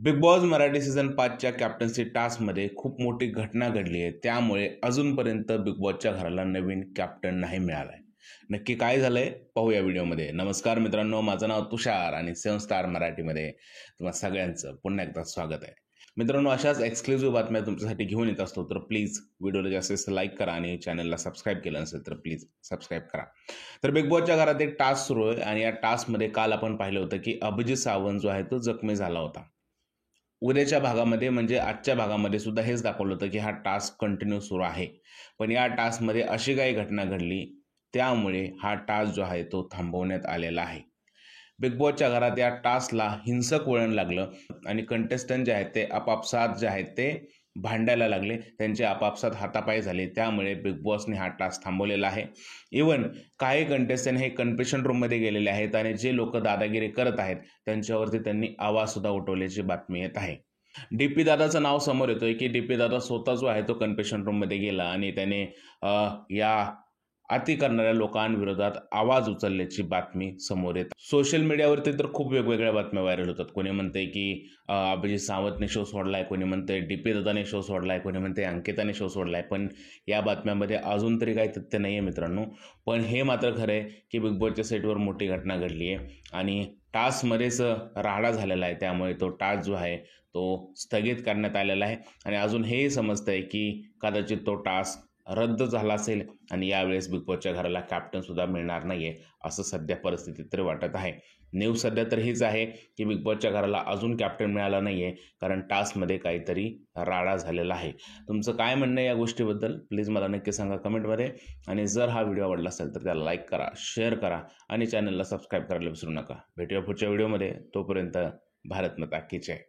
Big boss Marathi season 5च्या captaincy टास्कमध्ये खूप मोठी घटना घडली आहे. त्यामुळे अजूनपर्यंत बिग बॉसच्या घराला नवीन कॅप्टन नाही मिळाला आहे. नक्की काय झालंय पाहूया व्हिडिओमध्ये. नमस्कार मित्रांनो, माझं नाव तुषार आणि 7 स्टार मराठीमध्ये तुम्हा सगळ्यांचं पुन्हा एकदा स्वागत आहे. मित्रांनो, अशाच एक्सक्लुझिव्ह बातम्या तुमच्यासाठी घेऊन येत असतो, तर प्लीज व्हिडिओला जास्तीत लाईक करा आणि चॅनलला सबस्क्राईब केलं नसेल तर प्लीज सबस्क्राईब करा. तर बिग बॉसच्या घरात एक टास्क सुरू आहे आणि या टास्कमध्ये काल आपण पाहिलं होतं की अभिजित सावंत जो आहे तो जखमी झाला होता. उद्याच्या भागामध्ये म्हणजे आजच्या भागामध्ये सुद्धा हेच दाखवलं होतं की हा टास्क कंटिन्यू सुरू आहे. पण या टास्कमध्ये अशी काही घटना घडली, त्यामुळे हा टास्क जो आहे तो थांबवण्यात आलेला आहे. बिग बॉसच्या घरात या टास्कला हिंसक वळण लागलं आणि कंटेस्टंट जे आहेत ते आपापसात जे आहेत ते भांडायला लागले. त्यांचे आपापसात हातापाय झाले. त्यामुळे बिग बॉसने हा टास्क थांबवलेला आहे. इवन काही कंटेस्टंट हे कन्फेशन रूममध्ये गेलेले आहेत आणि जे लोक दादागिरी करत आहेत त्यांच्यावरती त्यांनी आवाजसुद्धा उठवल्याची बातमी येत आहे. डी.पी. दादाचं नाव समोर येतोय की डी.पी. दादा स्वतः जो आहे तो कन्फेशन रूममध्ये गेला आणि त्याने या अति करणाऱ्या लोकांविरोधात आवाज उचलल्याची बातमी समोर येते. सोशल मीडियावरती तर खूप वेगवेगळ्या बातम्या व्हायरल होतात. कोणी म्हणते की अभिजित सावंतने शो सोडलाय, कोणी म्हणते डी.पी. दादाने शो सोडलाय, कोणी म्हणते अंकिताने शो सोडलाय. पण या बातम्यामध्ये अजून तरी काही तथ्य नाही आहे मित्रांनो. पण हे मात्र खरं आहे की बिग बॉसच्या सेटवर मोठी घटना घडली आहे आणि टास्कमध्येच राडा झालेला आहे. त्यामुळे तो टास्क जो आहे तो स्थगित करण्यात आलेला आहे आणि अजून हेही समजतंय की कदाचित तो टास्क रद्द झाला असेल आणि यावेळेस बिग बॉसच्या घराला कॅप्टनसुद्धा मिळणार नाही आहे, असं सध्या परिस्थितीत तरी वाटत आहे. न्यूज सध्या तर हीच आहे की बिग बॉसच्या घराला अजून कॅप्टन मिळाला नाही आहे, कारण टास्कमध्ये काहीतरी राडा झालेला आहे. तुमचं काय म्हणणं आहे या गोष्टीबद्दल प्लीज मला नक्की सांगा कमेंटमध्ये. आणि जर हा व्हिडिओ आवडला असेल तर त्याला लाईक करा, शेअर करा आणि चॅनलला सबस्क्राईब करायला विसरू नका. भेटूया पुढच्या व्हिडिओमध्ये. तोपर्यंत भारत माता की जय.